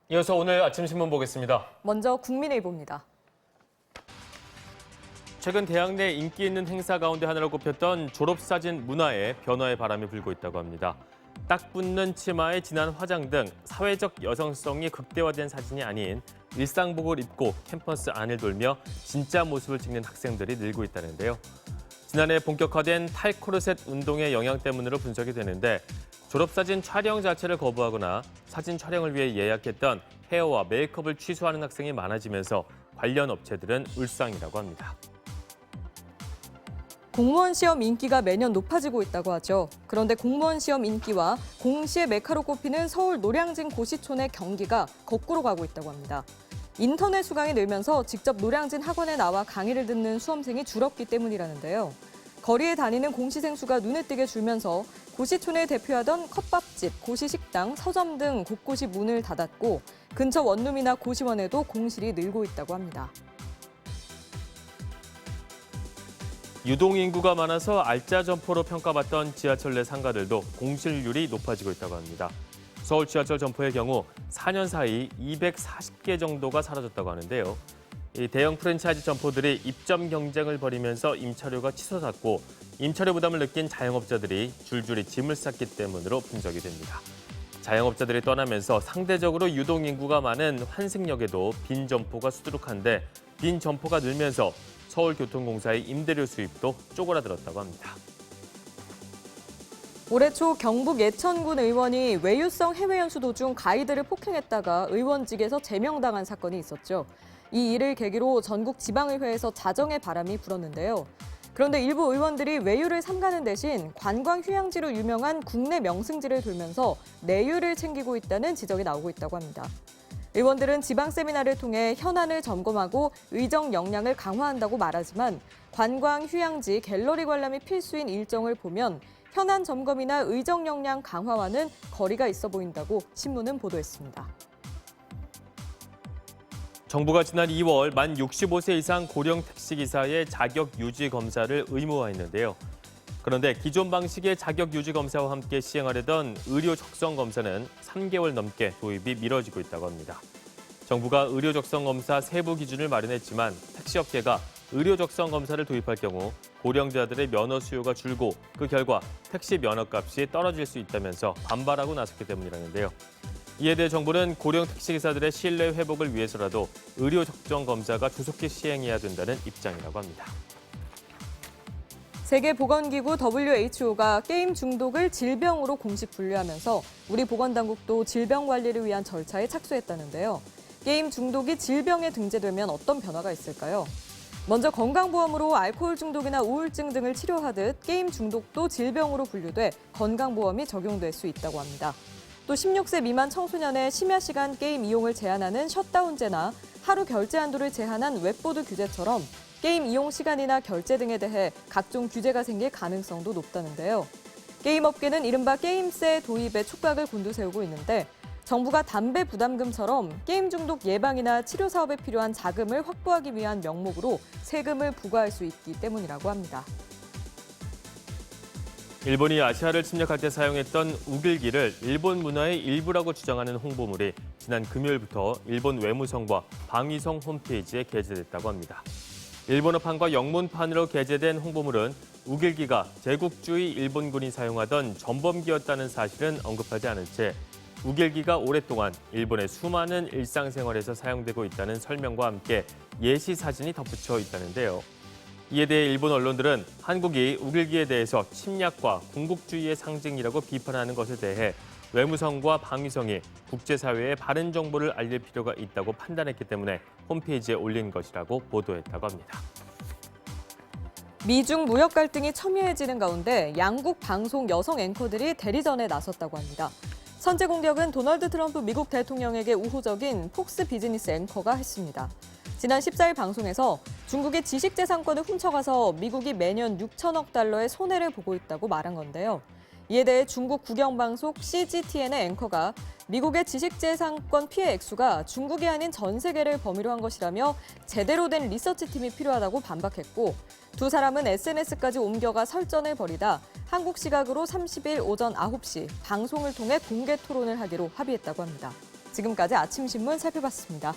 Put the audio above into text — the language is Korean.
이어서 오늘 아침 신문 보겠습니다. 먼저 국민일보입니다. 최근 대학 내 인기 있는 행사 가운데 하나로 꼽혔던 졸업사진 문화에 변화의 바람이 불고 있다고 합니다. 딱 붙는 치마에 진한 화장 등 사회적 여성성이 극대화된 사진이 아닌 일상복을 입고 캠퍼스 안을 돌며 진짜 모습을 찍는 학생들이 늘고 있다는데요. 지난해 본격화된 탈코르셋 운동의 영향 때문으로 분석이 되는데 졸업사진 촬영 자체를 거부하거나 사진 촬영을 위해 예약했던 헤어와 메이크업을 취소하는 학생이 많아지면서 관련 업체들은 울상이라고 합니다. 공무원 시험 인기가 매년 높아지고 있다고 하죠. 그런데 공무원 시험 인기와 공시의 메카로 꼽히는 서울 노량진 고시촌의 경기가 거꾸로 가고 있다고 합니다. 인터넷 수강이 늘면서 직접 노량진 학원에 나와 강의를 듣는 수험생이 줄었기 때문이라는데요. 거리에 다니는 공시생 수가 눈에 띄게 줄면서 고시촌을 대표하던 컵밥집, 고시식당, 서점 등 곳곳이 문을 닫았고 근처 원룸이나 고시원에도 공실이 늘고 있다고 합니다. 유동인구가 많아서 알짜 점포로 평가받던 지하철 내 상가들도 공실률이 높아지고 있다고 합니다. 서울 지하철 점포의 경우 4년 사이 240개 정도가 사라졌다고 하는데요. 이 대형 프랜차이즈 점포들이 입점 경쟁을 벌이면서 임차료가 치솟았고 임차료 부담을 느낀 자영업자들이 줄줄이 짐을 쌌기 때문으로 분석이 됩니다. 자영업자들이 떠나면서 상대적으로 유동인구가 많은 환승역에도 빈 점포가 수두룩한데 빈 점포가 늘면서 서울교통공사의 임대료 수입도 쪼그라들었다고 합니다. 올해 초 경북 예천군 의원이 외유성 해외 연수 도중 가이드를 폭행했다가 의원직에서 제명당한 사건이 있었죠. 이 일을 계기로 전국 지방의회에서 자정의 바람이 불었는데요. 그런데 일부 의원들이 외유를 삼가는 대신 관광 휴양지로 유명한 국내 명승지를 돌면서 내유를 챙기고 있다는 지적이 나오고 있다고 합니다. 의원들은 지방 세미나를 통해 현안을 점검하고 의정 역량을 강화한다고 말하지만 관광 휴양지 갤러리 관람이 필수인 일정을 보면 현안 점검이나 의정 역량 강화와는 거리가 있어 보인다고 신문은 보도했습니다. 정부가 지난 2월 만 65세 이상 고령 택시기사의 자격 유지 검사를 의무화했는데요. 그런데 기존 방식의 자격 유지 검사와 함께 시행하려던 의료 적성 검사는 3개월 넘게 도입이 미뤄지고 있다고 합니다. 정부가 의료 적성 검사 세부 기준을 마련했지만 택시업계가 의료 적성 검사를 도입할 경우 고령자들의 면허 수요가 줄고 그 결과 택시 면허값이 떨어질 수 있다면서 반발하고 나섰기 때문이라는데요. 이에 대해 정부는 고령 택시기사들의 신뢰 회복을 위해서라도 의료 적정 검사가 조속히 시행해야 된다는 입장이라고 합니다. 세계보건기구 WHO가 게임 중독을 질병으로 공식 분류하면서 우리 보건당국도 질병 관리를 위한 절차에 착수했다는데요. 게임 중독이 질병에 등재되면 어떤 변화가 있을까요? 먼저 건강보험으로 알코올 중독이나 우울증 등을 치료하듯 게임 중독도 질병으로 분류돼 건강보험이 적용될 수 있다고 합니다. 또 16세 미만 청소년의 심야 시간 게임 이용을 제한하는 셧다운제나 하루 결제 한도를 제한한 웹보드 규제처럼 게임 이용 시간이나 결제 등에 대해 각종 규제가 생길 가능성도 높다는데요. 게임업계는 이른바 게임세 도입에 촉각을 곤두세우고 있는데 정부가 담배 부담금처럼 게임 중독 예방이나 치료 사업에 필요한 자금을 확보하기 위한 명목으로 세금을 부과할 수 있기 때문이라고 합니다. 일본이 아시아를 침략할 때 사용했던 우길기를 일본 문화의 일부라고 주장하는 홍보물이 지난 금요일부터 일본 외무성과 방위성 홈페이지에 게재됐다고 합니다. 일본어판과 영문판으로 게재된 홍보물은 우길기가 제국주의 일본군이 사용하던 전범기였다는 사실은 언급하지 않은 채 우길기가 오랫동안 일본의 수많은 일상생활에서 사용되고 있다는 설명과 함께 예시 사진이 덧붙여 있다는데요. 이에 대해 일본 언론들은 한국이 우길기에 대해서 침략과 군국주의의 상징이라고 비판하는 것에 대해 외무성과 방위성이 국제사회에 바른 정보를 알릴 필요가 있다고 판단했기 때문에 홈페이지에 올린 것이라고 보도했다고 합니다. 미중 무역 갈등이 첨예해지는 가운데 양국 방송 여성 앵커들이 대리전에 나섰다고 합니다. 선제 공격은 도널드 트럼프 미국 대통령에게 우호적인 폭스 비즈니스 앵커가 했습니다. 지난 14일 방송에서 중국의 지식재산권을 훔쳐가서 미국이 매년 6천억 달러의 손해를 보고 있다고 말한 건데요. 이에 대해 중국 국영방송 CGTN의 앵커가 미국의 지식재산권 피해 액수가 중국이 아닌 전 세계를 범위로 한 것이라며 제대로 된 리서치팀이 필요하다고 반박했고 두 사람은 SNS까지 옮겨가 설전을 벌이다 한국 시각으로 30일 오전 9시 방송을 통해 공개 토론을 하기로 합의했다고 합니다. 지금까지 아침 신문 살펴봤습니다.